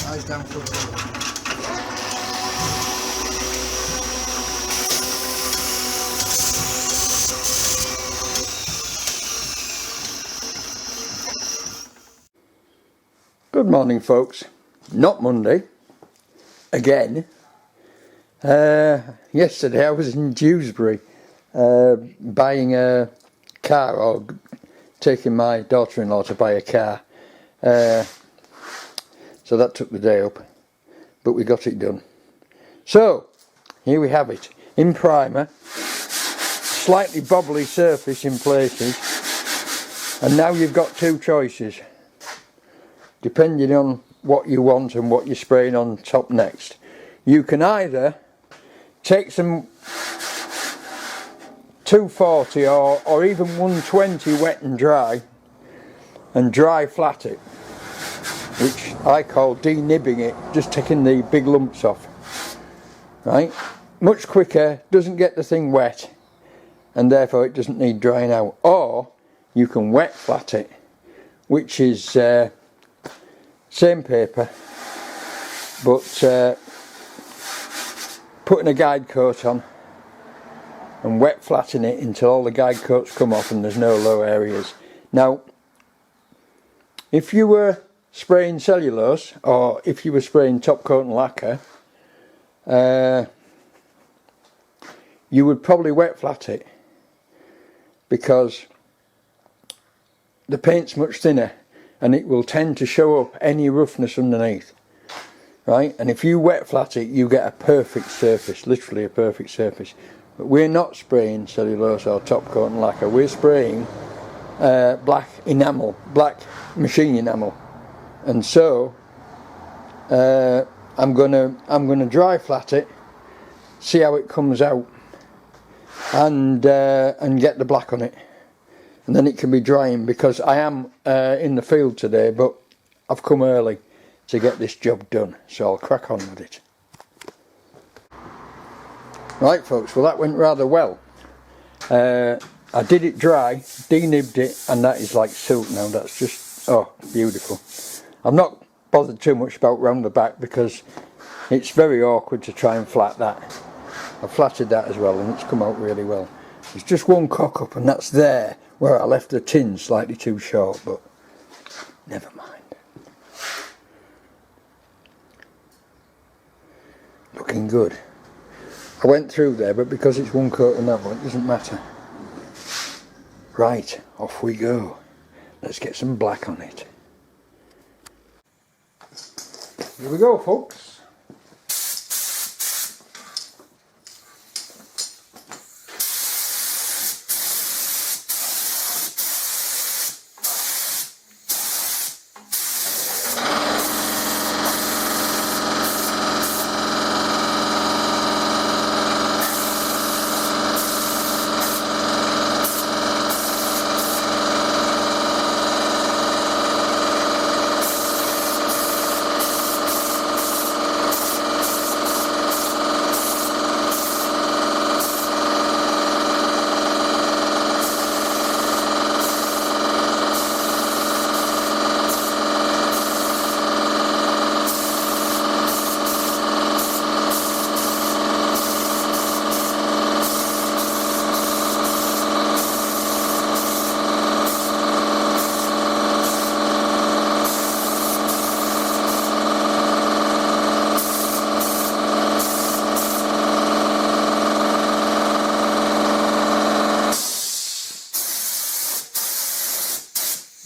Eyes down for the Good morning, folks. Not Monday. Again. Yesterday I was in Dewsbury buying a car, or taking my daughter-in-law to buy a car. So that took the day up, but we got it done. So, here we have it. In primer, slightly bobbly surface in places, and now you've got two choices, depending on what you want and what you're spraying on top next. You can either take some 240 or even 120 wet and dry flat it, which I call denibbing it, just taking the big lumps off. Right? Much quicker, doesn't get the thing wet, and therefore it doesn't need drying out. Or you can wet flat it, which is same paper, but putting a guide coat on and wet flatten it until all the guide coats come off and there's no low areas. Now, if you were spraying cellulose, or if you were spraying top coat and lacquer, you would probably wet flat it, because the paint's much thinner and it will tend to show up any roughness underneath, right? And if you wet flat it, you get a perfect surface, literally a perfect surface. But we're not spraying cellulose or top coat and lacquer, we're spraying black enamel, black machine enamel. And so I'm gonna dry flat it, see how it comes out, and get the black on it, and then it can be drying, because I am in the field today, but I've come early to get this job done, so I'll crack on with it. Right, folks, well, that went rather well. I did it dry, denibbed it, and that is like silk now. That's just, oh, beautiful. I'm not bothered too much about round the back, because it's very awkward to try and flat that. I've flatted that as well, and it's come out really well. There's just one cock up, and that's there where I left the tin slightly too short, but never mind. Looking good. I went through there, but because it's one coat and that one, it doesn't matter. Right, off we go. Let's get some black on it. Here we go, folks.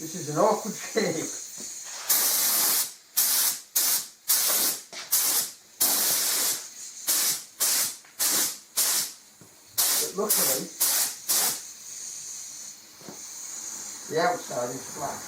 This is an awkward shape. But luckily, the outside is flat.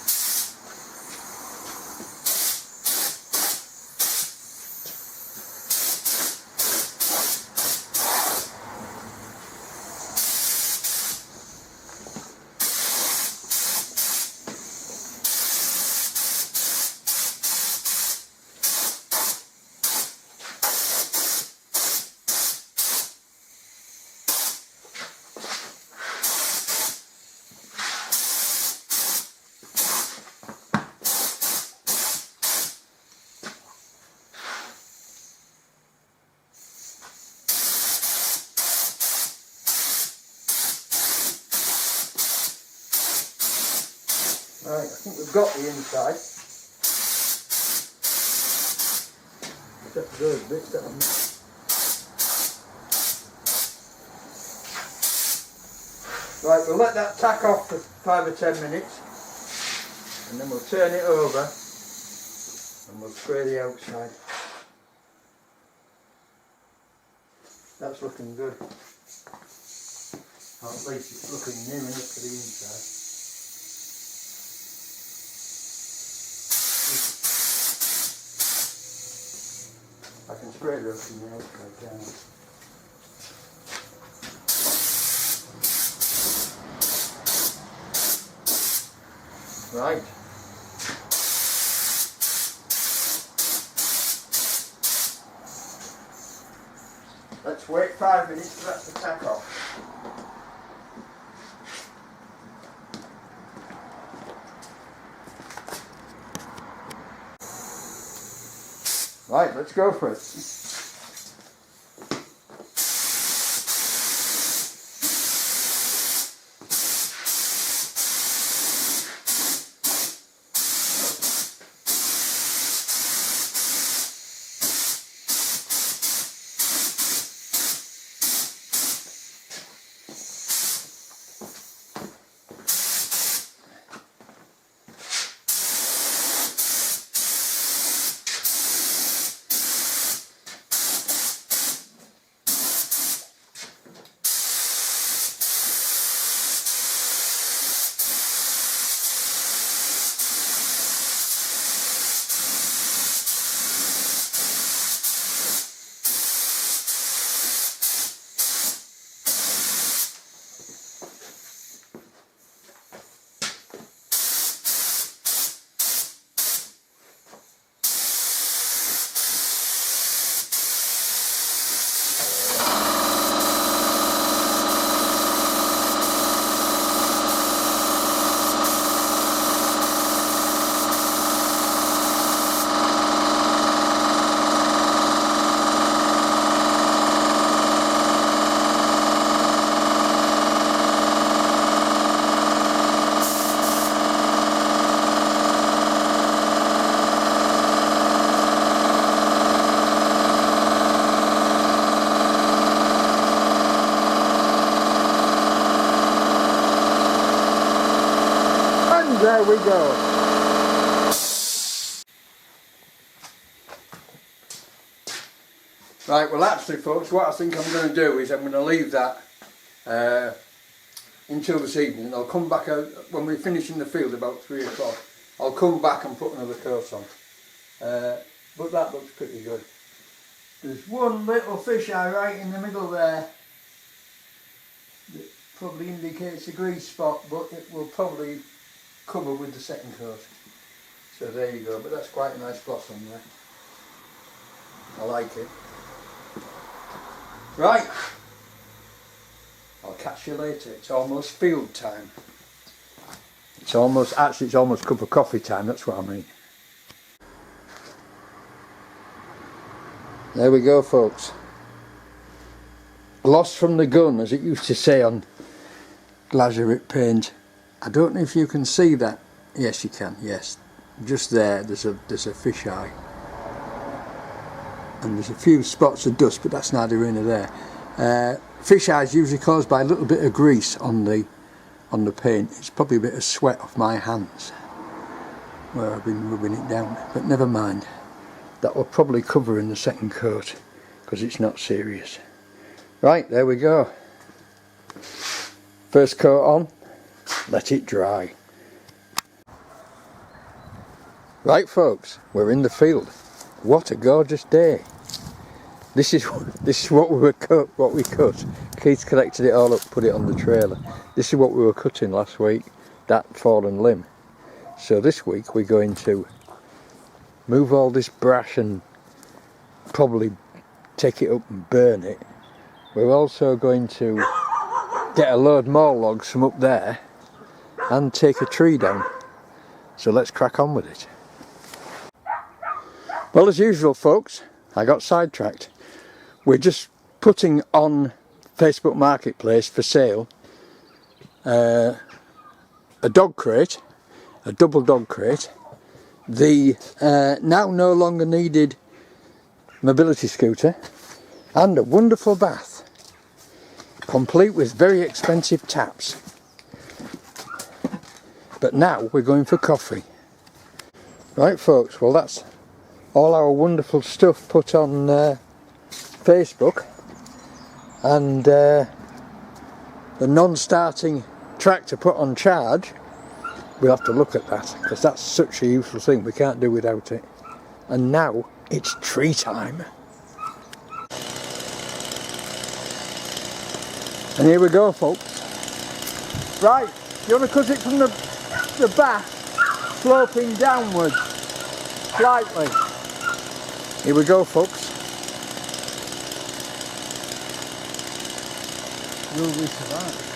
think we've got the inside. Except for those bits that Right, we'll let that tack off for 5 or 10 minutes and then we'll turn it over and we'll spray the outside. That's looking good. Or at least it's looking new enough for the inside. I can spray the roof in the outside down. Right. Let's wait 5 minutes for that to tack off. Right, let's go for it. There we go. Right, well actually folks, what I think I'm going to do is I'm going to leave that until this evening. I'll come back out when we finish in the field about 3 o'clock. I'll come back and put another coat on. But that looks pretty good. There's one little fisheye right in the middle there that probably indicates a grease spot, but it will probably cover with the second coat. So there you go, but that's quite a nice blossom there. I like it. Right, I'll catch you later. It's almost field time. It's almost cup of coffee time, that's what I mean. There we go folks. Lost from the gun, as it used to say on Glazurate paint. I don't know if you can see that. Yes, you can. Yes, just there. There's a fisheye, and there's a few spots of dust, but that's neither here nor there. Fisheye is usually caused by a little bit of grease on the paint. It's probably a bit of sweat off my hands where I've been rubbing it down. But never mind. That will probably cover in the second coat because it's not serious. Right, there we go. First coat on. Let it dry. Right folks, we're in the field. What a gorgeous day. This is what we cut. Keith collected it all up, put it on the trailer. This is what we were cutting last week, that fallen limb. So this week we're going to move all this brash and probably take it up and burn it. We're also going to get a load more logs from up there and take a tree down. So let's crack on with it. Well, as usual folks, I got sidetracked. We're just putting on Facebook Marketplace for sale a dog crate a double dog crate, the now no longer needed mobility scooter, and a wonderful bath, complete with very expensive taps. But now we're going for coffee. Right folks, well that's all our wonderful stuff put on Facebook, and the non-starting tractor put on charge. We'll have to look at that, because that's such a useful thing, we can't do without it. And now it's tree time. And here we go folks. Right, you want to cut it from the back, sloping downwards slightly. Here we go folks. Will we survive?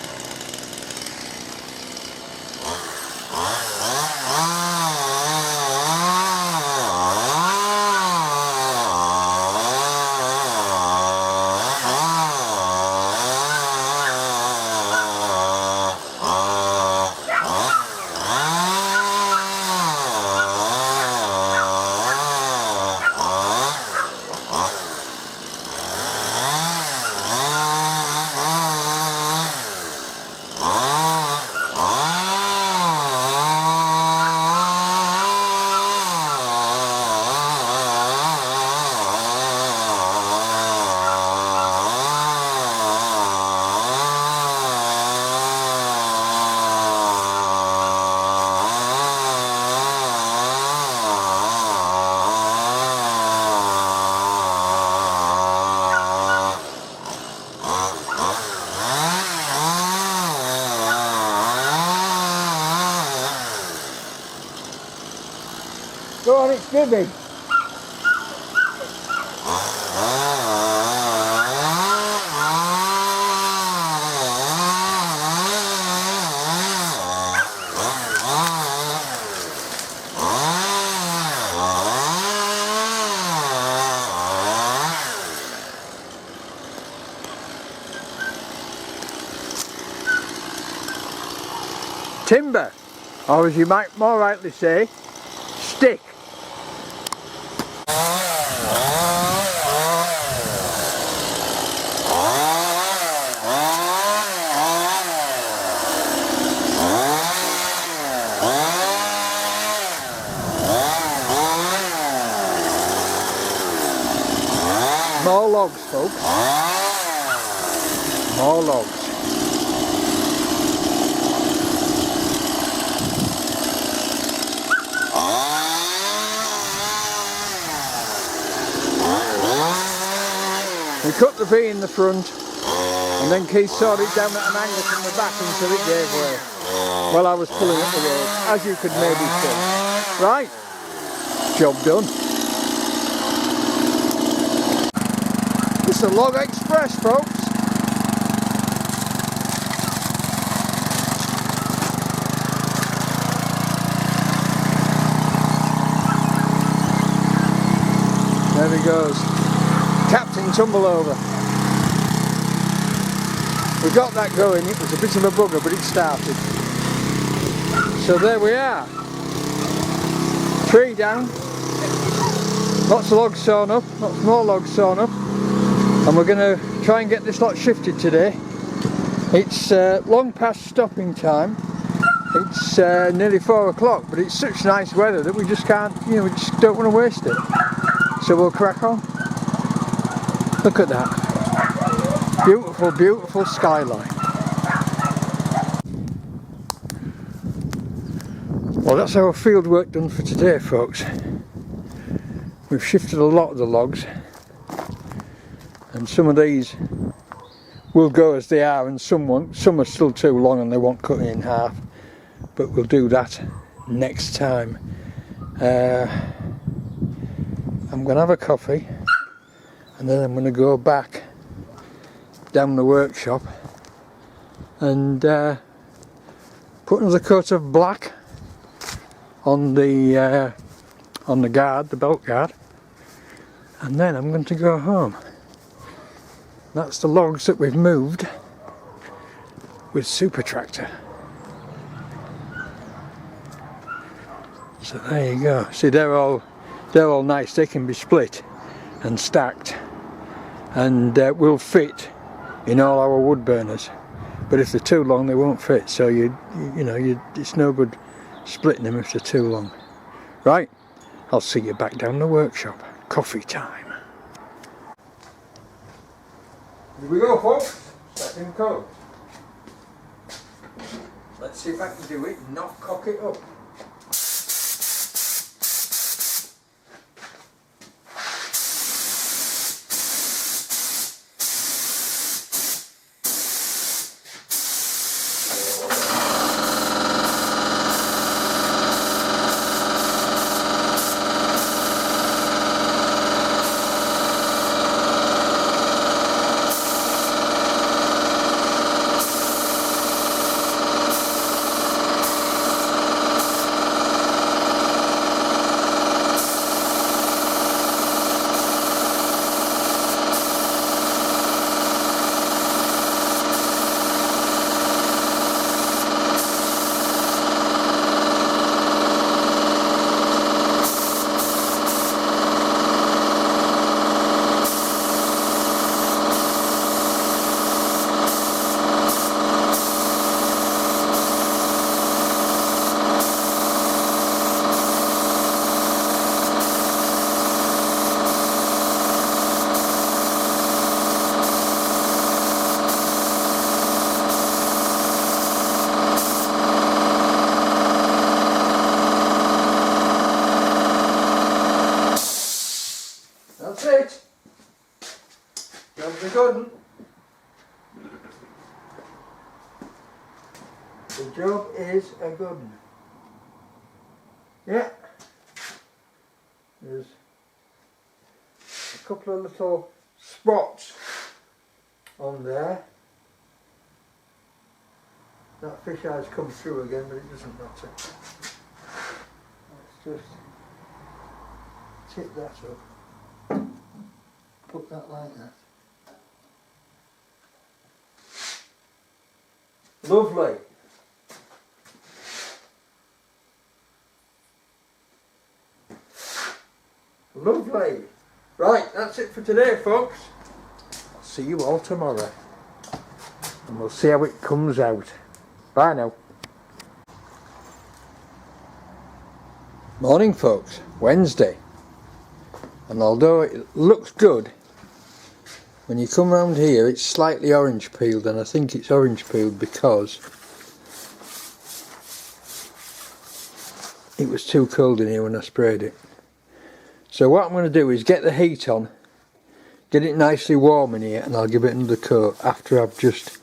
Go on, it's Gibby. Timber, or as you might more rightly say, stick. More logs, folks. More logs. We cut the V in the front, and then Keith sawed it down at an angle from the back until it gave way. While I was pulling up the road, as you could maybe see. Right, job done. It's the Log Express, folks. There he goes. Captain Tumbleover. We got that going, it was a bit of a bugger, but it started. So there we are. Tree down. Lots of logs sawn up, lots more logs sawn up. And we're going to try and get this lot shifted today. It's long past stopping time. It's nearly 4 o'clock, but it's such nice weather that we just can't, we just don't want to waste it. So we'll crack on. Look at that. Beautiful, beautiful skyline. Well, that's our field work done for today, folks. We've shifted a lot of the logs, and some of these will go as they are, and some won't. Some are still too long and they won't cut in half, but we'll do that next time. I'm going to have a coffee, and then I'm going to go back down the workshop and put another coat of black on the guard, the belt guard, and then I'm going to go home. That's the logs that we've moved with Super Tractor. So there you go. See, they're all nice. They can be split and stacked, and will fit in all our wood burners. But if they're too long, they won't fit. So it's no good splitting them if they're too long. Right, I'll see you back down the workshop. Coffee time. Here we go, folks. Second coat. Let's see if I can do it and not cock it up. That's it. Job's a good one. The job is a good one. Yeah. There's a couple of little spots on there. That fish eye's come through again, but it doesn't matter. Let's just tip that up. Put that like that. Lovely. Lovely. Right, that's it for today, folks. I'll see you all tomorrow. And we'll see how it comes out. Bye now. Morning, folks. Wednesday. And although it looks good, when you come round here it's slightly orange peeled, and I think it's orange peeled because it was too cold in here when I sprayed it. So what I'm going to do is get the heat on, get it nicely warm in here, and I'll give it another coat after I'll just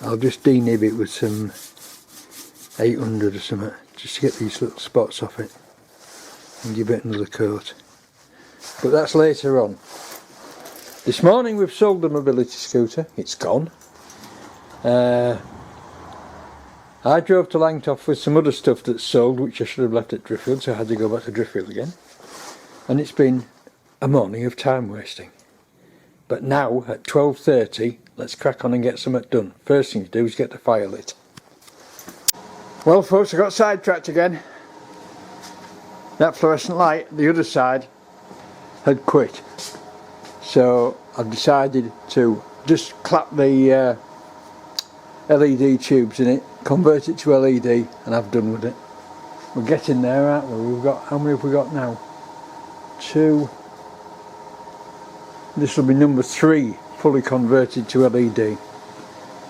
denib it with some 800 or something, just to get these little spots off it, and give it another coat. But that's later on. This morning we've sold the mobility scooter. It's gone. I drove to Langtoff with some other stuff that's sold, which I should have left at Driffield, so I had to go back to Driffield again. And it's been a morning of time wasting. But now at 12:30, let's crack on and get something done. First thing to do is get the fire lit. Well, folks, I got sidetracked again. That fluorescent light, the other side, had quit, so I've decided to just clap the LED tubes in it, convert it to LED, and I've done with it. We're getting there, aren't we? We've got, how many have we got now? 2. This will be number 3 fully converted to LED.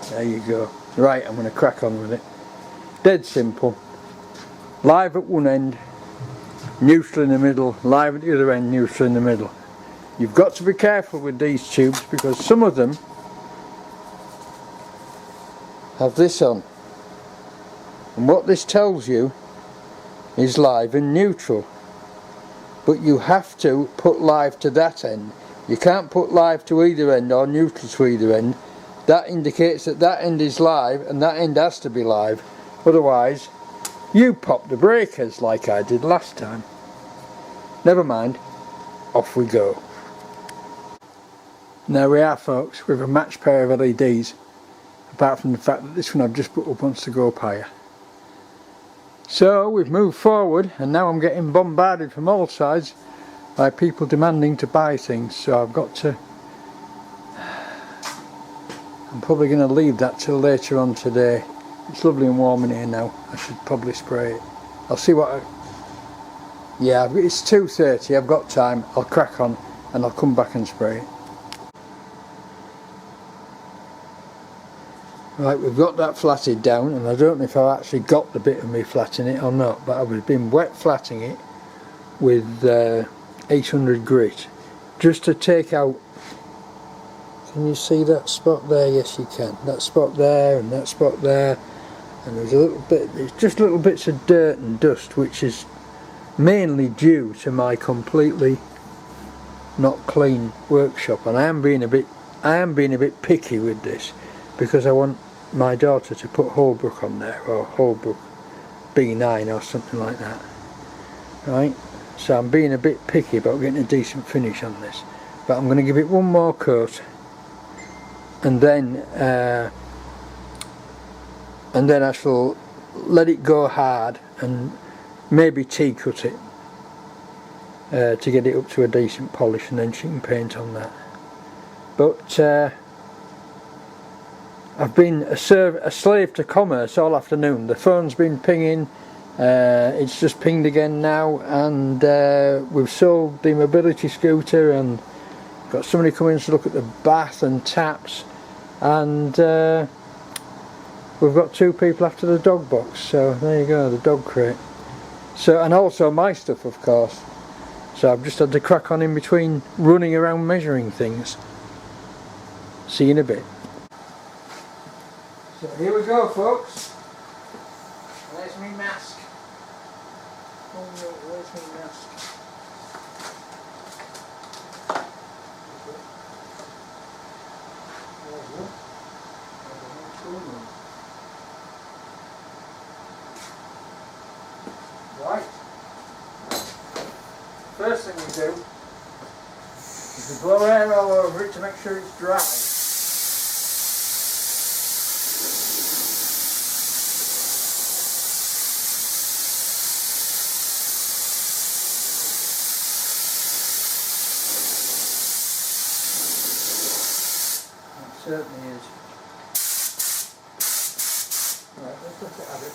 There you go. Right, I'm going to crack on with it. Dead simple. Live at one end, neutral in the middle, live at the other end, neutral in the middle. You've got to be careful with these tubes because some of them have this on, and what this tells you is live and neutral, but you have to put live to that end. You can't put live to either end or neutral to either end. That indicates that that end is live and that end has to be live, otherwise you pop the breakers like I did last time. Never mind, off we go. There we are, folks, with a matched pair of LEDs, apart from the fact that this one I've just put up wants to go up higher. So we've moved forward, and now I'm getting bombarded from all sides by people demanding to buy things, so I'm probably going to leave that till later on today. It's lovely and warm in here now. I should probably spray it. I'll see what yeah, it's 2:30, I've got time. I'll crack on and I'll come back and spray it. Right, we've got that flatted down, and I don't know if I've actually got the bit of me flatting it or not, but I've been wet flatting it with 800 grit just to take out. Can you see that spot there? Yes you can. That spot there and that spot there, and there's a little bit, it's just little bits of dirt and dust, which is mainly due to my completely not clean workshop, and I am being a bit picky with this because I want my daughter to put Holbrook on there, or Holbrook B9 or something like that, right? So I'm being a bit picky about getting a decent finish on this, but I'm going to give it one more coat, and then I shall let it go hard and maybe tea cut it to get it up to a decent polish, and then she can paint on that. But I've been a slave to commerce all afternoon. The phone's been pinging, it's just pinged again now, and we've sold the mobility scooter and got somebody coming to look at the bath and taps, and we've got 2 people after the dog box, so there you go, the dog crate. So, and also my stuff, of course. So I've just had to crack on in between running around measuring things. See you in a bit. So here we go, folks. Where's my mask? Oh no, where's my mask? Right. First thing we do is we blow air all over it to make sure it's dry. It certainly is. Right, let's look at it.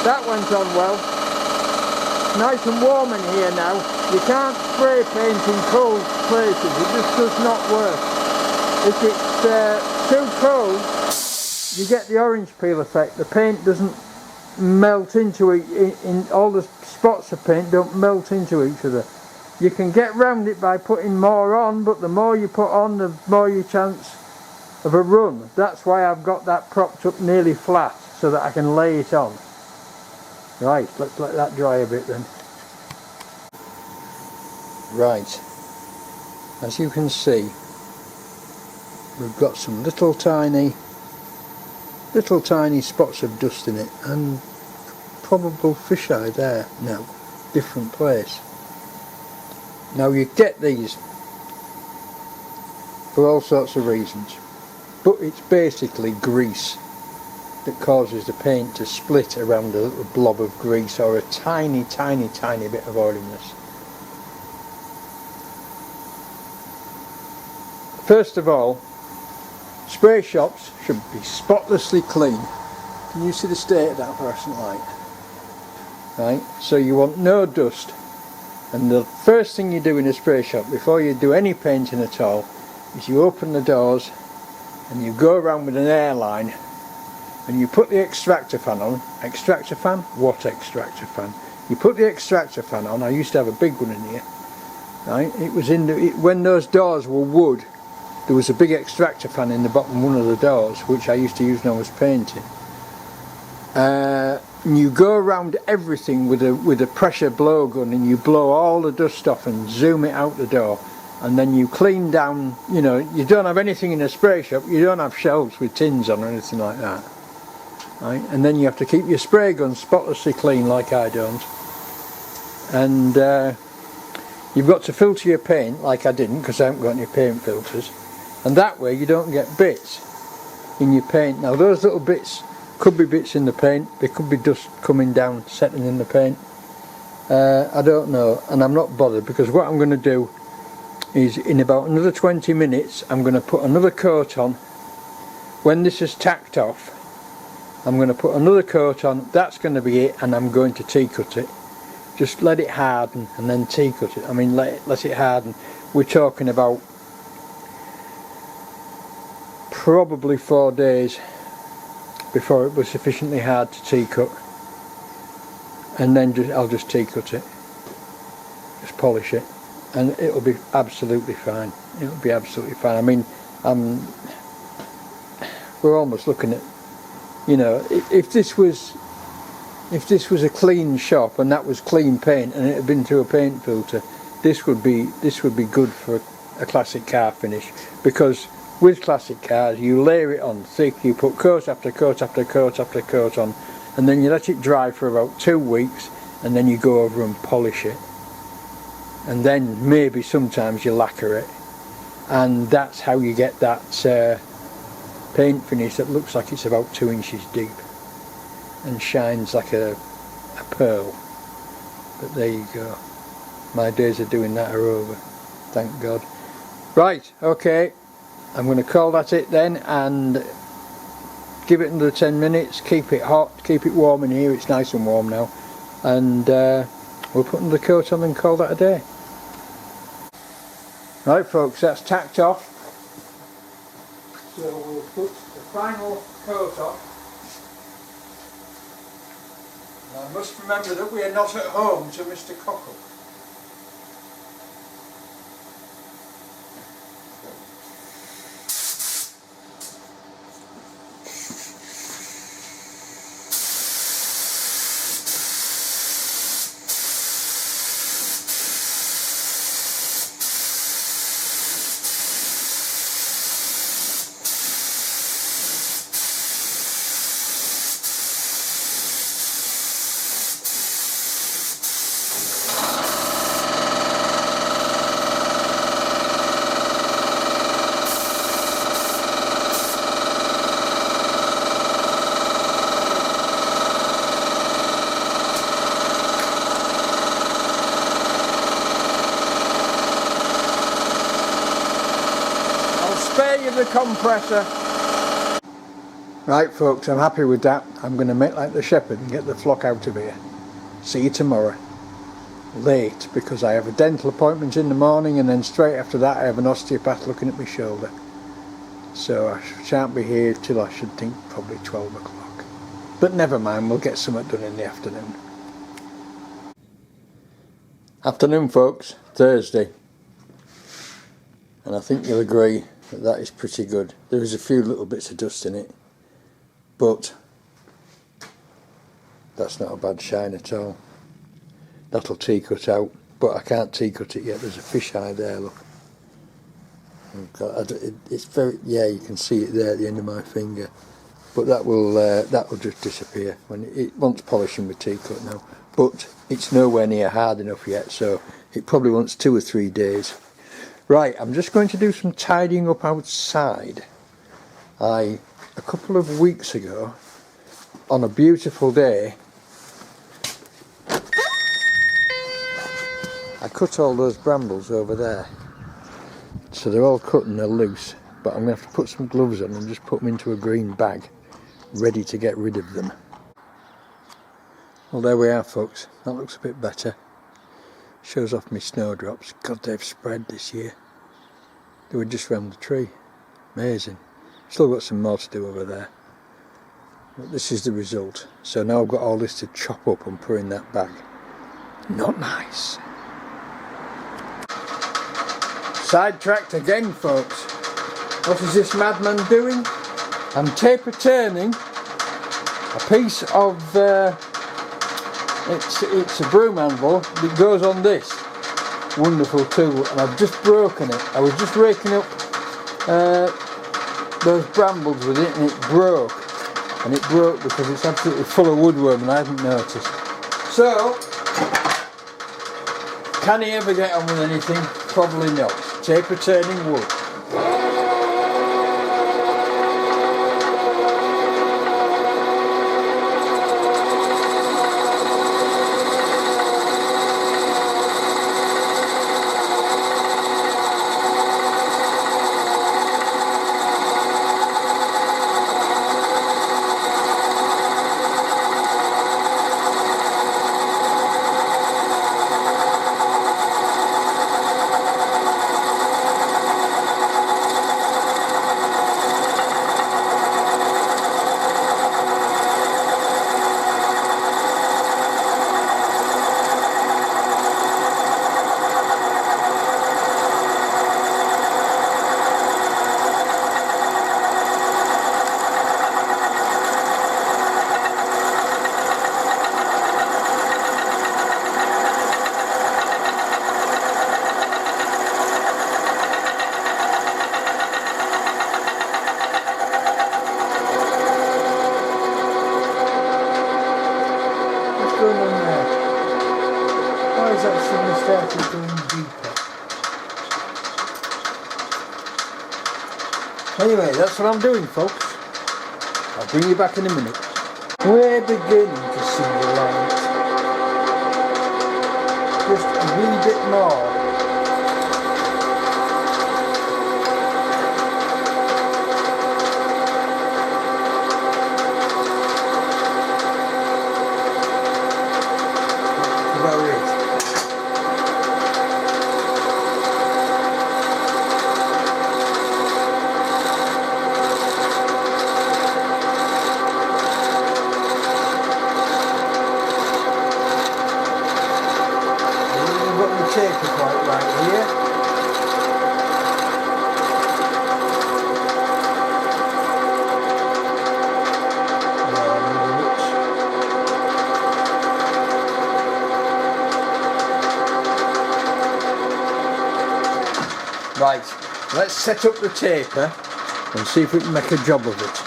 That went on well. Nice and warm in here now. You can't spray paint in cold places, it just does not work. If it's too cold, you get the orange peel effect. The paint doesn't melt into it, in all the spots of paint don't melt into each other. You can get round it by putting more on, but the more you put on, the more your chance of a run. That's why I've got that propped up nearly flat, so that I can lay it on. Right, let's let that dry a bit then. Right, as you can see, we've got some little tiny spots of dust in it, and probable fisheye there. No, different place. Now you get these for all sorts of reasons, but it's basically grease that causes the paint to split around a little blob of grease or a tiny bit of oiliness. First of all, spray shops should be spotlessly clean. Can you see the state of that fluorescent light? Right, so you want no dust, and the first thing you do in a spray shop before you do any painting at all is you open the doors and you go around with an airline and you put the extractor fan on. Extractor fan? What extractor fan? You put the extractor fan on. I used to have a big one in here. Right? It was in the, when those doors were wood, there was a big extractor fan in the bottom of one of the doors, which I used to use when I was painting. And you go around everything with a pressure blow gun, and you blow all the dust off and zoom it out the door, and then you clean down. You know, you don't have anything in a spray shop, you don't have shelves with tins on or anything like that, right? And then you have to keep your spray gun spotlessly clean, like I don't, and you've got to filter your paint, like I didn't, because I haven't got any paint filters, and that way you don't get bits in your paint. Now those little bits could be bits in the paint, they could be dust coming down, setting in the paint. I don't know, and I'm not bothered, because what I'm going to do is in about another 20 minutes I'm going to put another coat on. When this is tacked off, I'm going to put another coat on, that's going to be it, and I'm going to tea cut it. Just let it harden and then tea cut it. I mean, let it harden. We're talking about probably 4 days before it was sufficiently hard to tea cut, and then I'll just tea cut it, just polish it, and it'll be absolutely fine. It'll be absolutely fine. I mean, we're almost looking at, you know, if this was a clean shop and that was clean paint and it had been through a paint filter, this would be good for a classic car finish, because with classic cars you layer it on thick, you put coat after coat after coat after coat on, and then you let it dry for about 2 weeks, and then you go over and polish it, and then maybe sometimes you lacquer it, and that's how you get that paint finish that looks like it's about 2 inches deep and shines like a pearl. But there you go, my days of doing that are over, thank God. Right, okay, I'm going to call that it then, and give it another 10 minutes, keep it hot, keep it warm in here, it's nice and warm now, and we'll put another coat on and call that a day. Right folks, that's tacked off, so we'll put the final coat on. And I must remember that we are not at home to Mr. Cockle. Spare you the compressor. Right folks, I'm happy with that. I'm going to make like the shepherd and get the flock out of here. See you tomorrow. Late, because I have a dental appointment in the morning, and then straight after that I have an osteopath looking at my shoulder. So I shan't be here till, I should think, probably 12 o'clock. But never mind, we'll get something done in the afternoon. Afternoon folks, Thursday. And I think you'll agree that is pretty good. There is a few little bits of dust in it, but that's not a bad shine at all. That'll tea cut out, but I can't tea cut it yet. There's a fisheye there, look. It's very, yeah, you can see it there at the end of my finger, but that will just disappear when it wants polishing with tea cut now. But it's nowhere near hard enough yet, so it probably wants 2 or 3 days. Right, I'm just going to do some tidying up outside. A couple of weeks ago, on a beautiful day, I cut all those brambles over there. So they're all cut and they're loose, but I'm going to have to put some gloves on and just put them into a green bag, ready to get rid of them. Well, there we are folks, that looks a bit better. Shows off my snowdrops. God, they've spread this year. They were just round the tree. Amazing. Still got some more to do over there. But this is the result. So now I've got all this to chop up and put in that bag. Not nice. Sidetracked again folks. What is this madman doing? I'm taper turning a piece of, it's a broom handle that goes on this wonderful tool, and I've just broken it. I was just raking up those brambles with it, and it broke. And it broke because it's absolutely full of woodworm and I hadn't noticed. So, can he ever get on with anything? Probably not. Taper turning wood. Going on there? Why is that suddenly started going deeper? Anyway, that's what I'm doing, folks. I'll bring you back in a minute. We're beginning to see the light. Just a wee bit more. Taper quite right here. Right, let's set up the taper and see if we can make a job of it.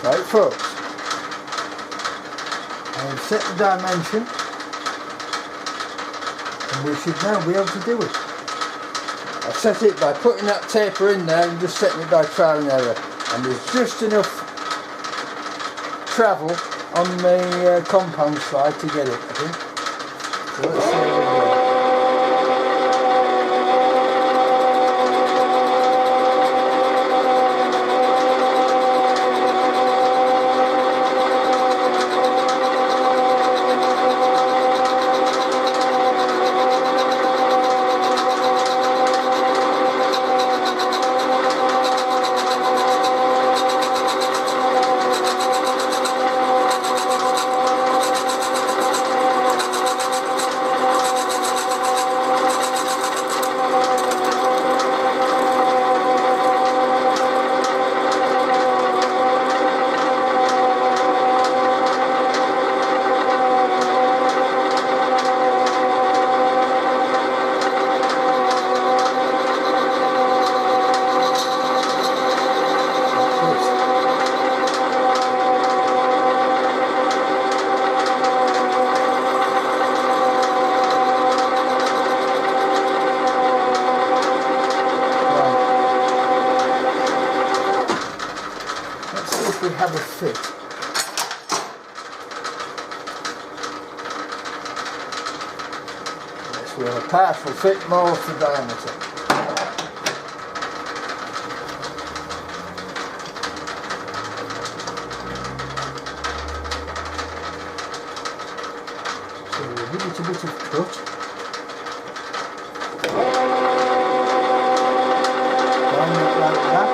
Right, folks. I've set the dimension and we should now be able to do it. I've set it by putting that taper in there and just setting it by trial and error, and there's just enough travel on the compound slide to get it, I think. So let's see how we go. We have a fit. Yes, we have a partial fit, more of the diameter. So we'll give it a bit of cut. Down it like that.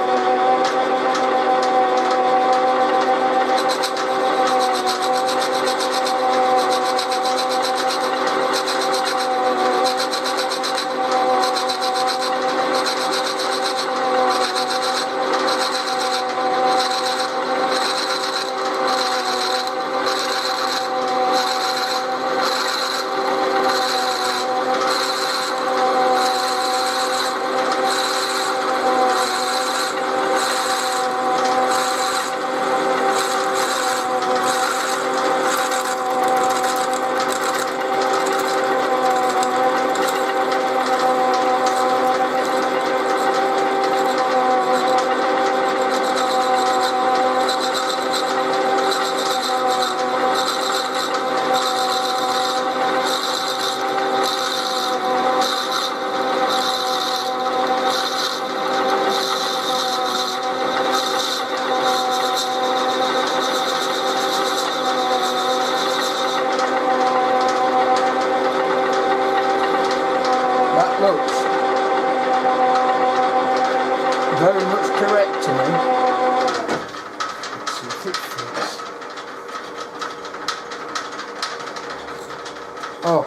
Oh,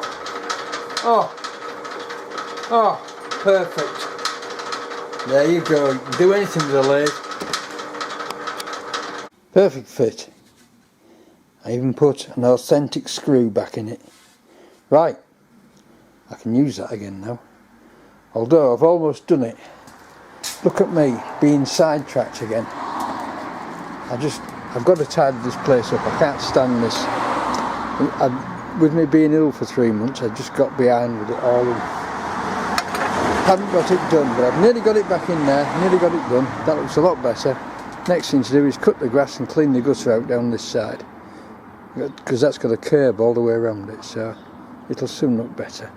oh, oh, perfect. There you go, you can do anything with a lathe. Perfect fit. I even put an authentic screw back in it. Right, I can use that again now. Although I've almost done it. Look at me being sidetracked again. I've got to tidy this place up. I can't stand this. With me being ill for 3 months, I just got behind with it all. Haven't got it done, but I've nearly got it back in there. Nearly got it done. That looks a lot better. Next thing to do is cut the grass and clean the gutter out down this side, because that's got a curb all the way around it, so it'll soon look better.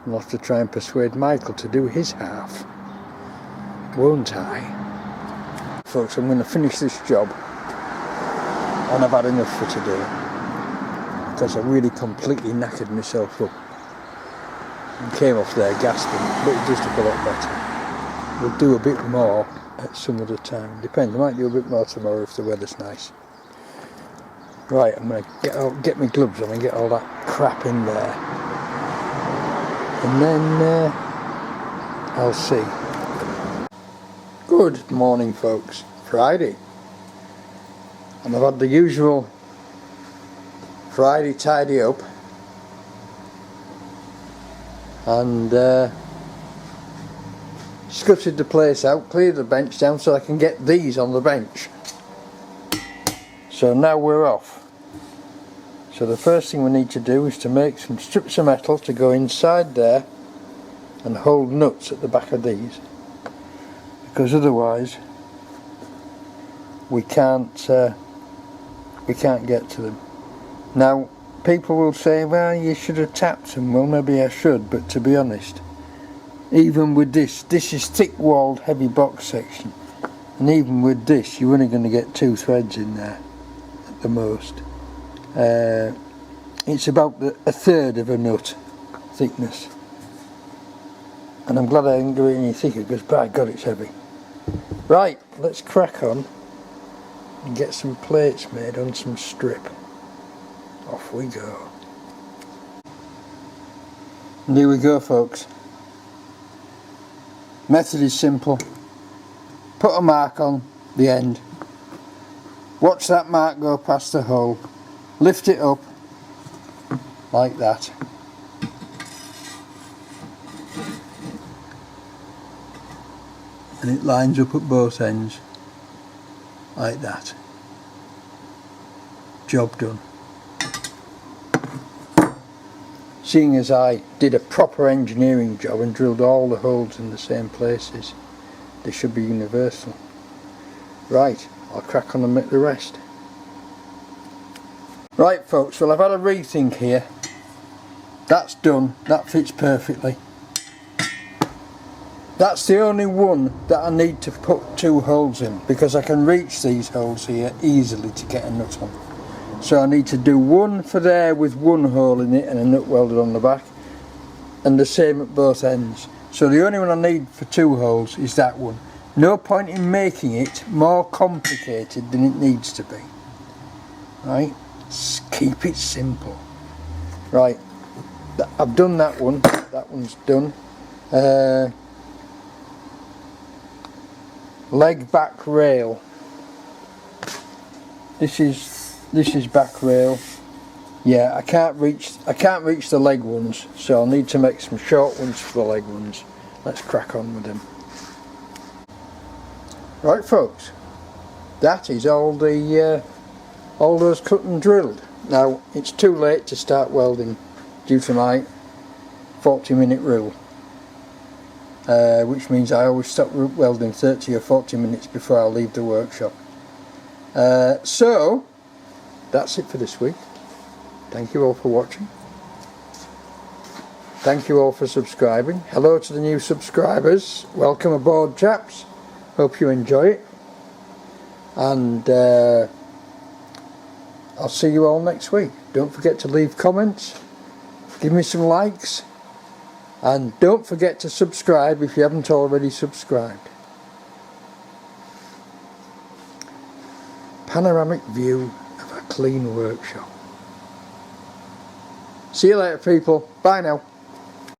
I'll have to try and persuade Michael to do his half, won't I? Folks, I'm going to finish this job, and I've had enough for today, because I really completely knackered myself up and came off there gasping, but it does look a lot better. We'll do a bit more at some other time. Depends, I might do a bit more tomorrow if the weather's nice. Right, I'm going to get my gloves on and get all that crap in there. And then I'll see. Good morning, folks. Friday. And I've had the usual Friday tidy up. And scuttered the place out, cleared the bench down so I can get these on the bench. So now we're off. So the first thing we need to do is to make some strips of metal to go inside there and hold nuts at the back of these, because otherwise we can't get to them. Now people will say, well, you should have tapped them. Well, maybe I should, but to be honest, even with this is thick walled heavy box section, and even with this you're only going to get 2 threads in there at the most. It's about a third of a nut thickness, and I'm glad I didn't do it any thicker, because by God it's heavy. Right, let's crack on and get some plates made on some strip. Off we go. And here we go, folks. Method is simple. Put a mark on the end, watch that mark go past the hole, lift it up like that, and it lines up at both ends like that. Job done. Seeing as I did a proper engineering job and drilled all the holes in the same places, they should be universal. Right, I'll crack on and make the rest. Right, folks, well, I've had a rethink here. That's done, that fits perfectly. That's the only one that I need to put 2 holes in, because I can reach these holes here easily to get a nut on. So I need to do one for there with 1 hole in it and a nut welded on the back, and the same at both ends. So the only one I need for 2 holes is that one. No point in making it more complicated than it needs to be. Right? Keep it simple. Right, I've done that one. That one's done. Leg back rail. This is back rail. Yeah, I can't reach the leg ones, so I'll need to make some short ones for the leg ones. Let's crack on with them. Right, folks, that is all those cut and drilled. Now it's too late to start welding due to my 40-minute rule, which means I always stop welding 30 or 40 minutes before I leave the workshop. So that's it for this week. Thank you all for watching. Thank you all for subscribing. Hello to the new subscribers. Welcome aboard, chaps. Hope you enjoy it. And I'll see you all next week. Don't forget to leave comments. Give me some likes. And don't forget to subscribe if you haven't already subscribed. Panoramic view of a clean workshop. See you later, people. Bye now.